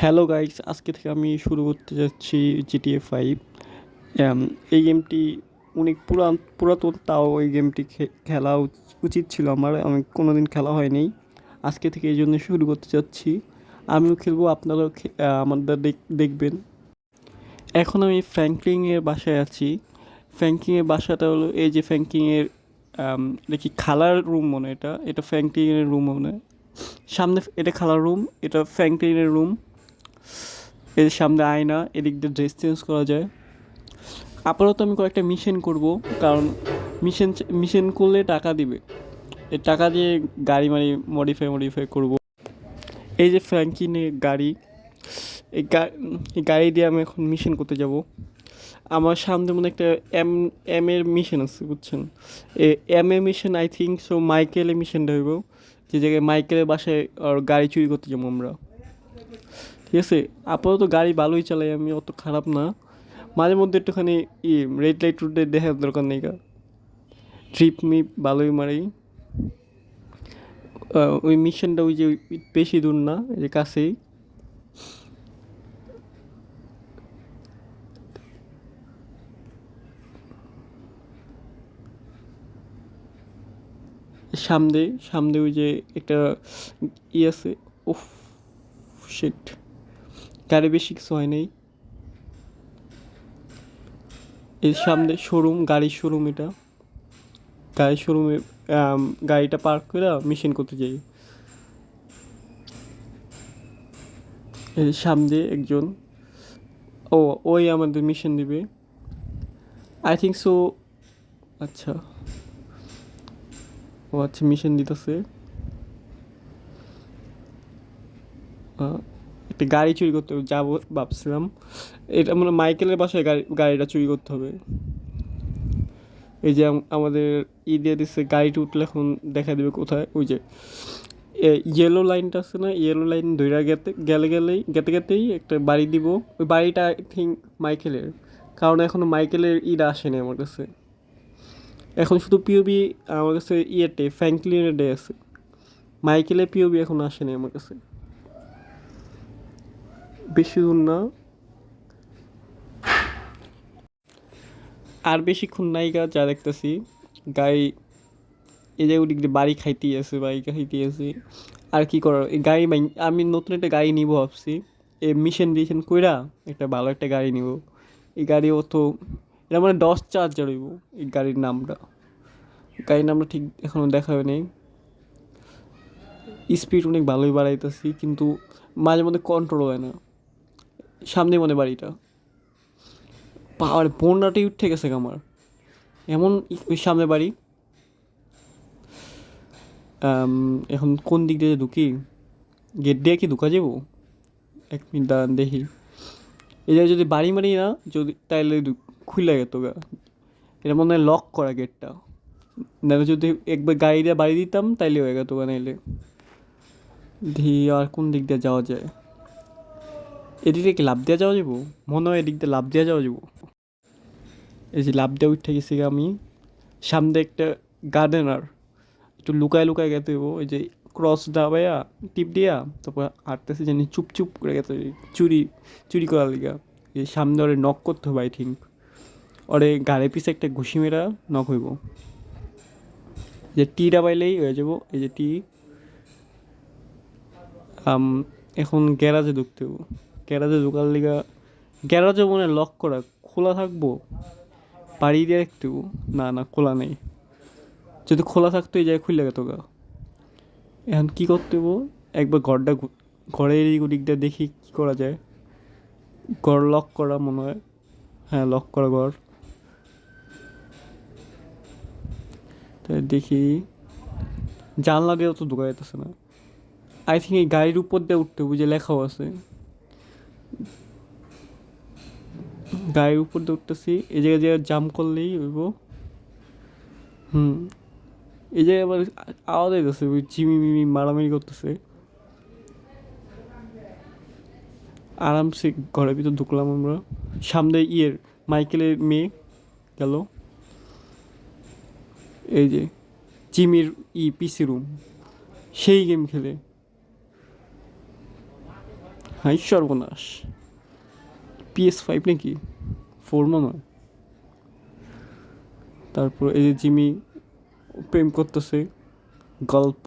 Hello guys, আজকে থেকে আমি শুরু করতে যাচ্ছি GTA 5। এই গেমটি অনেক পুরাতন, তাও এই গেমটি খেলা উচিত ছিল আমার। আমি কোনোদিন খেলা হয়নি, আজকে থেকে এই জন্য শুরু করতে যাচ্ছি। আমিও খেলবো, আপনারাও আমাদের দেখবেন। এখন আমি ফ্র্যাঙ্কলিনের বাসায় আছি। ফ্র্যাঙ্কলিনের বাসাটা হলো এই যে ফ্র্যাঙ্কলিনের এটা কি খালার রুম মনে হয়, এটা এটা ফ্র্যাঙ্কলিনের রুম মনে হয়। সামনে এটা খালার রুম, এটা ফ্র্যাঙ্কলিনের রুম। এর সামনে আয়না, এদিক দিয়ে ড্রেস চেঞ্জ করা যায়। আপাতত আমি কয়েকটা মিশন করব, কারণ মিশন মিশন করলে টাকা দিবে। এই টাকা দিয়ে গাড়ি মানে মডিফাই করব। এই যে ফ্র্যাঙ্কিনের গাড়ি, এই গাড়ি দিয়ে আমি এখন মিশন করতে যাব। আমার সামনে মনে একটা এম এম এর মিশন আছে, বুঝছেন? এম এর মিশন আই থিঙ্ক সো মাইকেলের মিশনটা হইব, যে জায়গায় মাইকেলের বাসায় আর গাড়ি চুরি করতে যাবো আমরা। ঠিক আছে, আপাতত গাড়ি ভালোই চালাই আমি, অত খারাপ না। মাঝে মধ্যে একটুখানি রেড লাইট রুটে দেখার দরকার নেই গা, ট্রিপ মিপ ভালোই মারি। ওই মিশনটা ওই যে বেশি দূর না, এই যে কাছেই। সামনে সামনে ওই যে একটা আছে। উফ, শিট, গাড়ি বেশি কিছু হয় নাই। এর সামনে শোরুম, গাড়ির শোরুম এটা। গাড়ির শোরুমে গাড়িটা পার্ক করে মিশন করতে যাই। এর সামনে একজন, ও ওই আমাদের মিশন দিবে আই থিঙ্ক সো। আচ্ছা, ও আচ্ছা, মিশন দিতেছে। একটা গাড়ি চুরি করতে যাবো ভাবছিলাম। এটা মানে মাইকেলের বাসায় গাড়িটা চুরি করতে হবে। এই যে আমাদের দিয়ে দিচ্ছে, গাড়িটা উঠলে এখন দেখা দেবে কোথায়। ওই যে ইয়েলো লাইনটা আছে না, ইয়েলো লাইন ধইরা গেতেই একটা বাড়ি দিব। ওই বাড়িটা আই থিঙ্ক মাইকেলের, কারণ এখনো মাইকেলের আসেনি আমার কাছে। এখন শুধু পিওবি আমার কাছে ফ্র্যাঙ্কলিনের ডে আছে। মাইকেলের পিওবি এখন আসেনি আমার কাছে। বেশি দূর না, আর বেশিক্ষণ নায়িকা যা দেখতেছি। গাড়ি এই যে ওদিক দিয়ে বাড়ি খাইতেই আছে। আর কি করার, এই গাড়ি আমি নতুন একটা গাড়ি নিব ভাবছি। এই মিশন কইরা একটা ভালো একটা গাড়ি নিব। এই গাড়ি অত, এটা মানে ডস চার্জার হইব এই গাড়ির নামটা। গাড়ির নামটা ঠিক এখনও দেখা হয় নাই। স্পিড অনেক ভালোই বাড়াইতেছি, কিন্তু মাঝে মধ্যে কন্ট্রোল হয় না। সামনে মানে বাড়িটা, পাওয়ার বন্যাটাই উঠে গেছে আমার। এমন ওই সামনে বাড়ি। এখন কোন দিক দিয়ে ঢুকি? গেট দিয়ে কি ঢুকা যাবো? এক মিনিট দাঁড়ান দেখি। এটা যদি বাড়ি মারি না, যদি তাইলে খুলে গেত গা। এটা মনে হয় লক করা গেটটা। নাহলে যদি একবার গাড়ি দিয়ে বাড়ি দিতাম তাইলে হয়ে গেত গা। নাইলে দেখি আর কোন দিক দিয়ে যাওয়া যায়। এদিক দিয়ে কি লাফ দিয়ে যাওয়া যাবো? মনে হয় এদিক দিয়ে লাফ দিয়ে যাওয়া যাবো। এই যে লাফ দিয়ে উঠে গেছি গা আমি। সামনে একটা গার্ডেনার, একটু লুকায় লুকায় গেতে হইব। ওই যে ক্রস দাবাইয়া টিপ দিয়া তারপর হাঁটতেছে, জানি চুপ চুপ করে গেছে। চুরি চুরি করার লিগা এই সামনে ওরে নক করতে হবে আই থিঙ্ক। ওরে গাড়ি পিছে একটা ঘুষি মেরা নক হইব। যে টিটা পাইলেই হয়ে যাব। এই যে টি। আম, এখন গ্যারাজে ঢুকতে হইব। গ্যারাজে ঢুকার লিগা, গ্যারাজে মনে হয় লক করা, খোলা থাকবো। বাড়ি দিয়ে দেখতে হইব। না না, খোলা নেই। যদি খোলা থাকতো এই জায়গায় খুললে গেত গা। এখন কী করতে হইব? একবার ঘরের এদিক ওদিক দিয়ে দেখি কী করা যায়। ঘর লক করা মনে হয়। হ্যাঁ, লক করা ঘর। তাই দেখি, জানলা দিয়েও তো ঢোকা যেতেছে না। আই থিঙ্ক এই গাড়ির উপর দিয়ে উঠতে হবে, যে লেখাও আছে। গাড়ির উপর দিয়ে উঠতেছি, এই জায়গায় যে জাম্প করলেই হইব। হুম, এই জায়গায় আবার আওয়াজ হইতেছে, ওই ঝিমিমিমি মারামারি করতেছে। আরামসে ঘরের ভিতর ঢুকলাম আমরা। সামনে মাইকেলের মেয়ে গেল। এই যে জিমির পিসি রুম, সেই গেম খেলে। হাই সর্বনাশ, PS5 নাকি, 4 মনে হয়। তারপর এই যে জিমি প্রেম করতেছে, গল্প।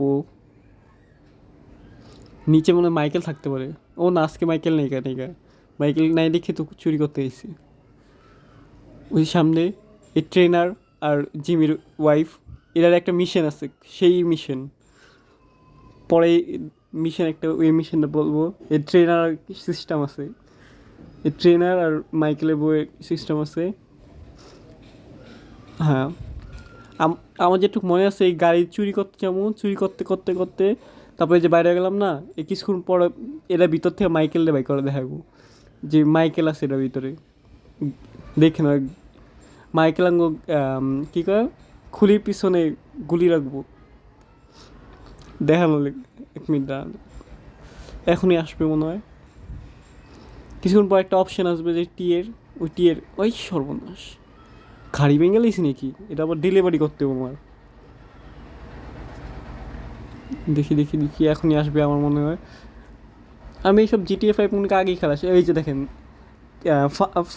নিচে মনে হয় মাইকেল থাকতে পারে। ও না, আজকে মাইকেল নেই, কেন মাইকেল নাই দেখে তো চুরি করতে এসেছি। ওই সামনে এই ট্রেনার আর জিমির ওয়াইফ, এরার একটা মিশন আছে, সেই মিশন পরে। মিশন একটা, ওই মিশনটা বলবো। এই ট্রেনার সিস্টেম আছে, এই ট্রেনার আর মাইকেলের বইয়ের সিস্টেম আছে। হ্যাঁ, আমার যেটুকু মনে আছে, এই গাড়ি চুরি করতে যেমন চুরি করতে করতে করতে তারপরে যে বাইরে গেলাম না, এই কিছুক্ষণ পরে এরা ভিতর থেকে মাইকেলটা বাই করে দেখাবো, যে মাইকেল আছে এটার ভিতরে। দেখে না, মাইকেল আঙ্গ কী করে খুলির পিছনে গুলি রাখবো, দেখানো। 1 মিনিট দাঁড়ান, এখনই আসবে মনে হয়। কিছুক্ষণ পর একটা অপশান আসবে যে টিয়ের, ওই টিয়ের ওই সর্বনাশ, গাড়ি ভেঙে গেলিস নাকি? এটা আবার ডেলিভারি করতে হবে আমার। দেখি দেখি দেখি, এখনই আসবে আমার মনে হয়। আমি এইসব GTA 5 মনে আগেই খেলা। এই যে দেখেন,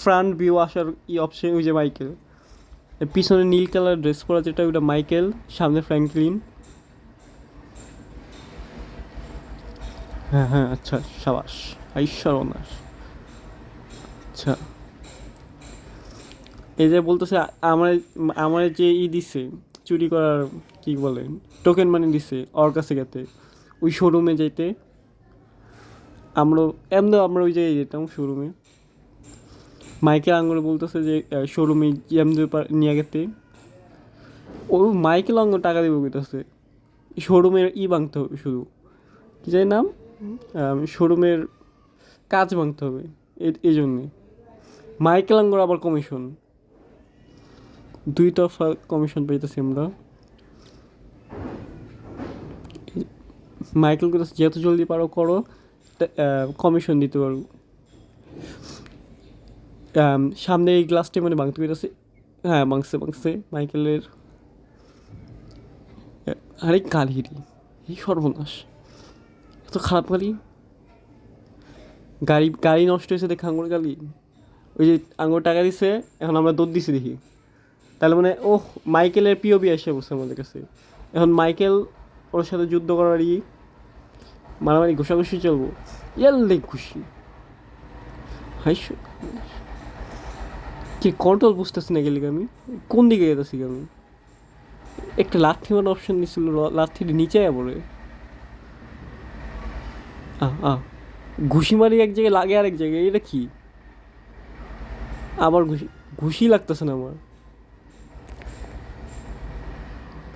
ফ্রন্ট ভিউ আসার অপশন, ওই যে মাইকেল, পিছনে নীল কালার ড্রেস পরা যেটা, ওইটা মাইকেল, সামনে ফ্র্যাঙ্কলিন। হ্যাঁ হ্যাঁ, আচ্ছা, সাবাস, সর্বনাশ। আচ্ছা, এই যে বলতেছে আমার আমার যে দিছে চুরি করার, কি বলে, টোকেন মানি দিছে ওর কাছে গেতে, ওই শোরুমে যাইতে। আমরা আমরা ওই জায়গায় যেতাম শোরুমে। মাইকেল আঙ্গুরে বলতেছে যে শোরুমে এমনি নিয়ে গেতে। ও মাইকেল আঙ্গুর টাকা দেবে কইতেছে, শোরুমের ভাঙতে হবে শুধু, কী জানি নাম, শোরুমের কাজ ভাঙতে হবে, এই জন্যে। মাইকেল আঙ্গুর আবার কমিশন, 2 তরফা কমিশন পাইতেছি আমরা। মাইকেল কইতেছে যত জলদি পারো করো, কমিশন দিতে পারো। সামনে এই গ্লাসটি মানে ভাঙতে পেরেছে। হ্যাঁ, ভাঙছে মাইকেলের। আরে গাড়িরই, এই সর্বনাশ, এত খারাপ গাড়ি। গাড়ি নষ্ট হয়েছে দেখে আঙুর গাড়ি। ওই যে আঙুর টাকা দিছে, এখন আমরা দৌড় দিছি দেখি। তাহলে মানে ও মাইকেলের পিওবি এসে বসে আমাদের কাছে। এখন মাইকেল ওর সাথে যুদ্ধ করারই, মারামারি ঘুষাঘুষি চলবো। ইয়াল্লে খুশি, হাই কি কন্ট্রোল বুঝতেছি না, গেলে আমি কোন দিকে যেতেছি আমি। একটা লাথি মারার অপশন দিছিল, লাথির নিচে পড়ে। ঘুষি মারি এক জায়গায়, লাগে আরেক জায়গায়, এটা কি? আবার ঘুষি লাগতেছে না আমার,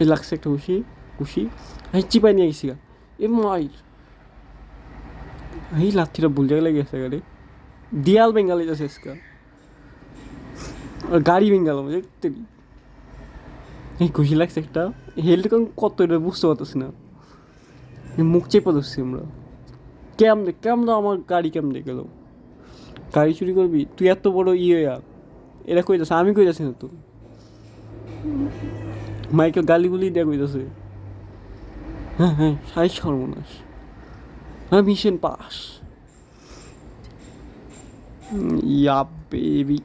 এই লাগছে একটা ঘুষি। চিপাই নিয়ে গেছি গা, এ মাইর, এই লাথিটা ভুল জায়গায় লেগে গেছে। গাড়ি দিয়াল বেঙ্গালি যাচ্ছে আজকা, আর গাড়ি বেঙ্গাল দেখতে। এই ঘুষি লাগছে একটা, হেলথ কত এটা বুঝতে পারতেছি না, মুখ চেপে ধরছি আমরা। কেমন আমার গাড়ি কেমনে গেল? গাড়ি চুরি করবি তুই? এত বড় এরা কই যাচ্ছে, আমি কই যাচ্ছি না তো। মাইকেল গালিগুলি দেয়া কই যাচ্ছে। হ্যাঁ হ্যাঁ, সর্বনাশ। হ্যাঁ, মিশন পাস। ইয়া বেবি,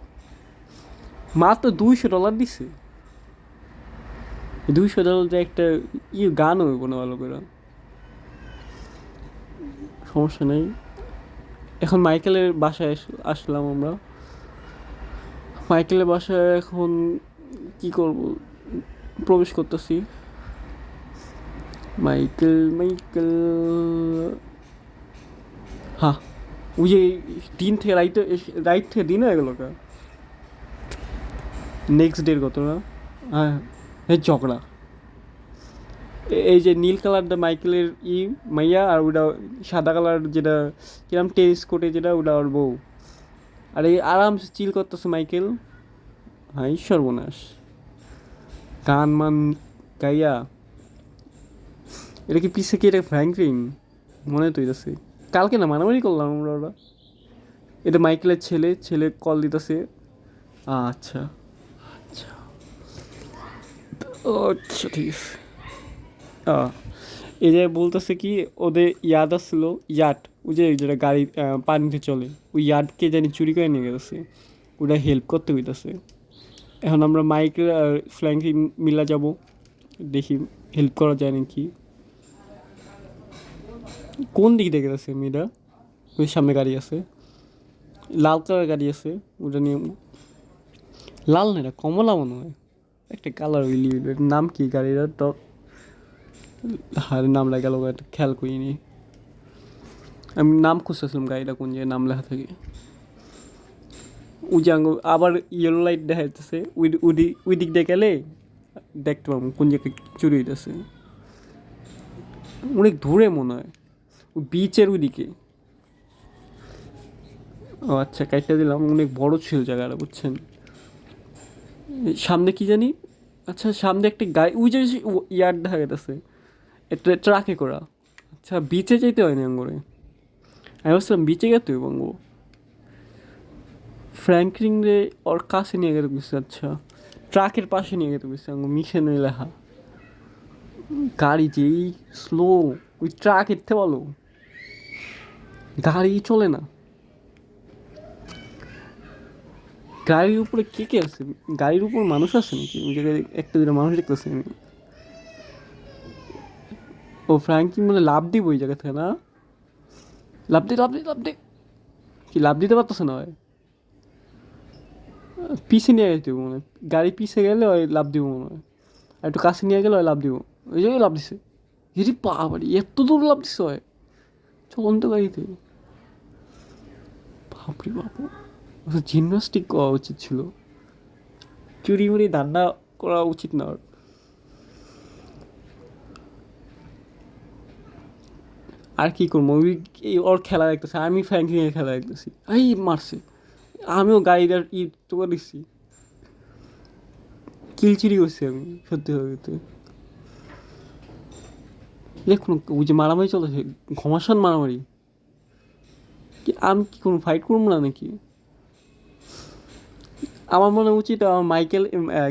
মাত্র $200 দিছে। $200 দিয়ে একটা গান হইব না ভালো করে, সমস্যা নেই। এখন মাইকেলের বাসায় আসলাম আমরা। মাইকেলের বাসায় এখন কি করব, প্রবেশ করতেছি। মাইকেল, হ্যাঁ, ওই যে দিন থেকে রাইট থেকে দিন হয়ে গেল কা, নেক্সট ডের ঘটনা। হ্যাঁ, এই ঝগড়া, এই যে নীল কালারটা মাইকেলের মাইয়া, আর ওটা সাদা কালার যেটা কিরম টেনিস কোটে যেটা, ওটা ওর বউ। আর এই আরামসে চিল করতেছে মাইকেল। হাই সর্বনাশ, গান মান গাইয়া। এটা কি পিছে কি এটা ফ্র্যাঙ্কলিন মনে তো হইতেছে। কালকে না মারামারি করলাম আমরা ওরা। এটা মাইকেলের ছেলে কল দিতেছে। আচ্ছা আচ্ছা, আচ্ছা ঠিক আছে। এই যে বলতেছে কি ওদের ইয়াদ আসছিল ইয়াট, ওই যে যেটা গাড়ি পানিতে চলে, ওই ইয়াটকে জানি চুরি করে নিয়ে গেছে, ওটা হেল্প করতে হইতেছে। এখন আমরা মাইকেল আর ফ্র্যাঙ্কি মিলা যাব, দেখি হেল্প করা যায় নাকি। কোন দিক থেকে গেছে মেয়েটা? ওই সামনে গাড়ি আছে, লাল কালার গাড়ি আছে, ওটা নিয়ে। লাল না, এটা কমলা মনে হয়, একটা কালার ওইলি, নাম কি গাড়িটার তো, হার নাম লেখা গেল, খেয়াল করিনি। আমি নাম খুঁজতেছিলাম গাড়িটা কোন জায়গায় নাম লেখা থাকে। ওই যে আবার ইয়েলো লাইট দেখা যাচ্ছে, ওই দিক দিয়ে গেলে দেখতে পাবো কোন জায়গায় চুরি হইতেছে। অনেক দূরে মনে হয়, ওই বিচের ওইদিকে। ও আচ্ছা, কাইটটা দিলাম, অনেক বড় ছিল জায়গাটা, বুঝছেন। সামনে কি জানি, আচ্ছা সামনে একটা গাড়ি, ওই যে ইয়ার্ড দেখা গেছে, একটা ট্রাকে করা। আচ্ছা বিচে যেতে হয়নি আঙ্গরে, আমি ভাবছিলাম বিচে গেতে হইব আঙ্গো। ফ্র্যাঙ্কলিন রে ওর কাছে নিয়ে গেতে গেছে, আচ্ছা ট্রাকের পাশে নিয়ে গেতে গেছে আঙ্গো, মিশনে লেখা। গাড়ি যেই স্লো, ওই ট্রাক এরতে বলো, গাড়ি চলে না। গাড়ির উপরে কে কে আছে? গাড়ির উপর মানুষ আছে নাকি? ওই জায়গায় একটা দুটো মানুষ দেখতেছি আমি। ও ফ্র্যাঙ্কিন বলে লাভ দিব ওই জায়গা থেকে, না? লাভ দে, লাভ দে, লাভ দে। কি লাভ দিতে পারতেছে না হয়? পিছে নিয়ে যেতে মনে হয়, গাড়ি পিছে গেলে ওই লাভ দিব মনে হয়, আর একটু কাছে নিয়ে গেলে ওই লাভ দিব। ওই জায়গায় লাভ দিছে, হিরি বাবারি এত দূর লাভ দিছে হয় চলন্ত গাড়িতে। বাপরে বাপ, জিমনাস্টিক করা উচিত ছিল, চুরি মুড়ি ধান্দা করা উচিত না ওর। আর কি করবো, ওই ওর খেলা দেখতেছে, আমি ফ্র্যাঙ্কলিনের খেলা দেখতেছি, এই মারছে, আমিও গাড়িটার তো দিচ্ছি, কিলচিরি করছি আমি সত্যি সত্যি। দেখুন ওই যে মারামারি চলতেছে, ঘমাসান মারামারি, কি আমি কি করবো, ফাইট করবো না নাকি? আমার মনে উচিত আমার মাইকেল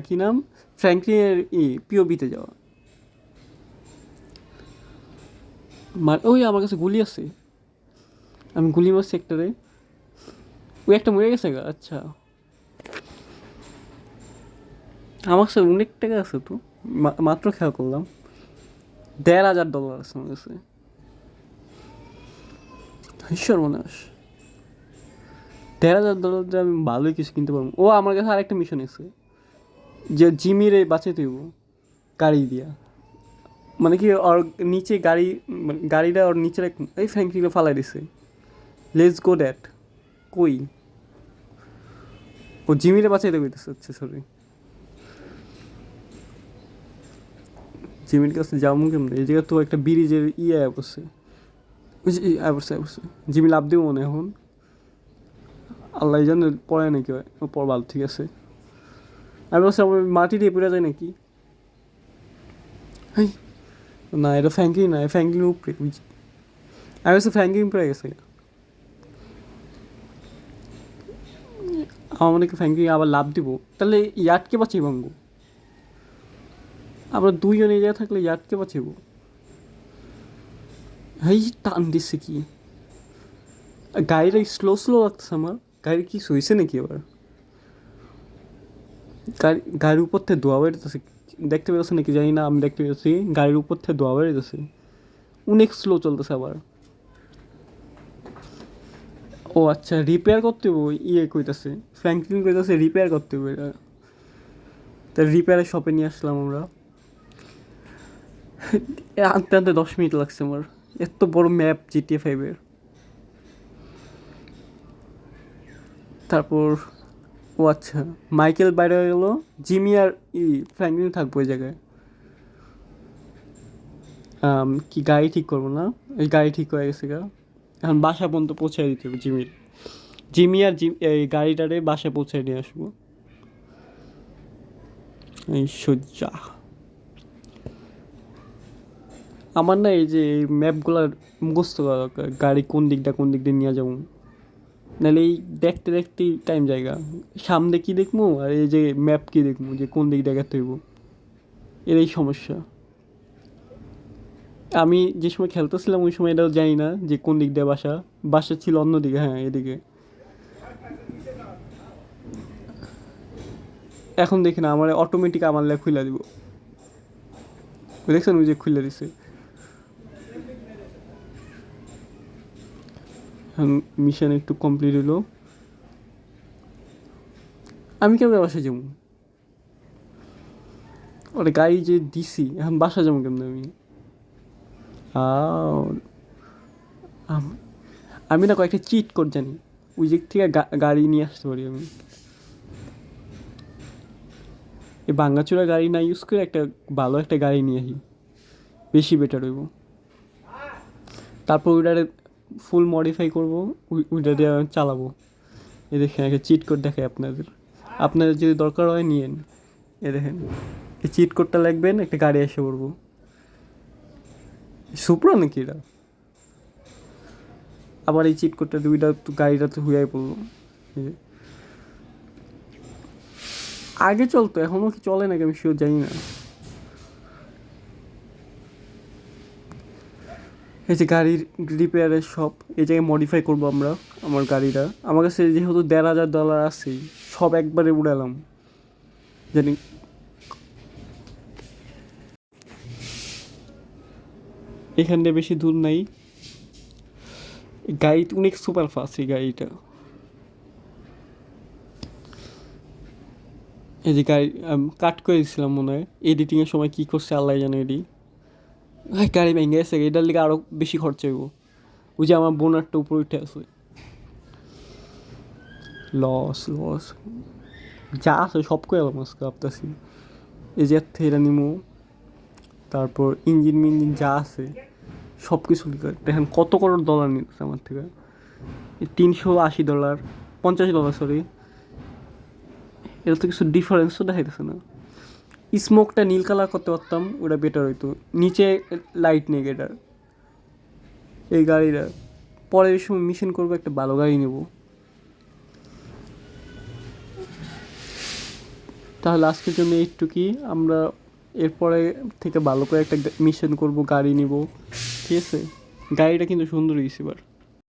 কি নাম, ফ্র্যাঙ্কলিনের পিওবিতে যাওয়া। ওই আমার কাছে গুলি আছে, আমি গুলি মারছি একটারে, ওই একটা মরে গেছে গা। আচ্ছা আমার কাছে অনেক টাকা আছে তো, মাত্র খেয়াল করলাম, $1,500 আছে আমার কাছে। সর্বনাশ, $1,500 দিয়ে আমি ভালোই কিছু কিনতে পারবো। ও আমার কাছে আরেকটা মিশন আছে, যে জিমিরে বাঁচাতে হইব গাড়ি দিয়া, মানে কি ওর নিচে গাড়ি, মানে গাড়িটা ওর নিচে এই ফ্যাঙ্কিগুলো ফালাই দিছে। লেটস গো ড্যাট, কই ও জিমিরে বাঁচাইতে কইতেছে, আচ্ছা সরি। জিমির কাছে যাবো কেমন, এই জায়গায় তো একটা ব্রিজের আয়া বসছে, ওই যে অবশ্যই অবশ্যই জিমি লাভ দিব মনে এখন, আল্লাহ জানে পড়ে নাকি হয়, ও পর ভালো, ঠিক আছে। আমি বলছি আমার মাটি দিয়ে পড়ে যায় নাকি, হাই না এটা ফ্যাঙ্কিং না, ফ্যাঙ্কিং উপরে বুঝছি। আমি বলছি ফ্যাঙ্কিং পড়ে গেছে, আমার মনে কি ফ্যাঙ্কিং আবার লাভ দিব, তাহলে ইয়ার্ডকে বাঁচিয়ে ভাঙবো, আমরা দুইজন এই জায়গায় থাকলে ইয়ার্ডকে বাঁচিব। হাই টান দিচ্ছে কি, গাড়িটা স্লো স্লো লাগতেছে আমার, গাড়ি কি সইছে নাকি আবার? গাড়ির উপর থেকে ধোয়া বেরোতেছে, দেখতে পেয়েছে নাকি জানি না, আমি দেখতে পেয়েছি গাড়ির উপর থেকে ধোয়া বেরোতেছে, অনেক স্লো চলতেছে আবার। ও আচ্ছা রিপেয়ার করতে হবে, কইতাছে ফ্র্যাঙ্কলিন কইতাছে রিপেয়ার করতে হবে এটা, তা রিপেয়ারের শপে নিয়ে আসলাম আমরা। আনতে আনতে 10 মিনিট লাগছে আমার, এত বড় ম্যাপ GTA 5-এর। তারপর ও আচ্ছা মাইকেল বাইরে হয়ে গেলো, জিমি আর ফ্র্যাঙ্কলিন থাকবো ওই জায়গায়। কি গাড়ি ঠিক করবো না, এই গাড়ি ঠিক হয়ে গেছে গা, এখন বাসা পর্যন্ত পৌঁছায় দিতে হবে জিমির, জিমি আর এই গাড়িটারে বাসায় পৌঁছায় নিয়ে আসবো। এই সজ্জা আমার না, এই যে এই ম্যাপগুলো মুখস্থ করা দরকার, গাড়ি কোন দিক দিয়ে নিয়ে যাবো, নাহলে এই দেখতে দেখতেই টাইম জায়গা, সামনে কি দেখবো আর এই যে ম্যাপ কি দেখবো যে কোন দিক দেখাতে হইব, এর এই সমস্যা। আমি যে সময় খেলতেছিলাম ওই সময় এটাও জানি না যে কোন দিক দিয়ে বাসা। বাসা ছিল অন্যদিকে, হ্যাঁ এদিকে। এখন দেখি না, আমার অটোমেটিক আমার লেগে খুলে দিব। দেখছেন ওই যে খুলে দিছে। এখন মিশন একটু কমপ্লিট হলো। আমি কেমন বাসা যাবো? ওটা গাড়ি যে দিছি, এখন বাসা যাবো কেমন আমি? আও, আম- আমি না কয়েকটা চিট কোড জানি, ওই দিক থেকে গাড়ি নিয়ে আসতে পারি আমি। এই ভাঙাচোরা গাড়ি না ইউজ করে একটা ভালো একটা গাড়ি নিয়ে আসি, বেশি বেটার হইব। তারপর ওইটারে ফুল মডিফাই করবো, ওইটা দিয়ে আমি চালাবো। এ দেখেন একটা চিট কোড দেখাই আপনাদের, আপনাদের যদি দরকার হয় নিয়েন। এ দেখেন, এই চিট কোডটা লাগবেন, একটা গাড়ি এসে পড়বো। সুপ্রা নাকি এটা? আবার এই চিট কোডটা দুইটা তো গাড়িটা তো হুয়াই পড়লো। এই যে, আগে চলতো, এখনও কি চলে নাকি আমি শিওর জানি না। এই যে গাড়ির রিপেয়ারের শপ, এই জায়গায় মডিফাই করবো আমরা আমার গাড়িটা। আমার কাছে যেহেতু $1,500 আছেই, সব একবারে উড়ালাম জানি। এখান থেকে বেশি দূর নাই। গাড়িটা অনেক সুপার ফাস্ট এই গাড়িটা। এই যে গাড়ি কাট করে দিয়েছিলাম মনে হয়, এডিটিংয়ের সময় কী করছে আল্লাহ জানে এডি। গাড়ি ভেঙে গেছে, এটার লিগে আরও বেশি খরচ হইব। ওই যে আমার বোনারটা উপরে উঠে আছে। লস লস, যা আছে সব করে এলাম আজকে ভাবতেছি। এই যে এটা নিমু, তারপর ইঞ্জিন মিঞ্জিন যা আছে সব কিছু দেখেন কত করোড় ডলার নিচ্ছে আমার থেকে। $380, $50, সরি। এটা তো কিছু ডিফারেন্স তো দেখাইতেছে না। স্মোকটা নীল কালার করতে পারতাম, ওটা বেটার হইতো। নিচে লাইট নেই এটার। এই গাড়িটা পরে এই সময় মিশন করবো, একটা ভালো গাড়ি নেব। তাহলে আজকের জন্য এইটুকুই। আমরা এরপরে থেকে ভালো করে একটা মিশন করব, গাড়ি নিব। ঠিক আছে, গাড়িটা কিন্তু সুন্দর হয়েছে এবার।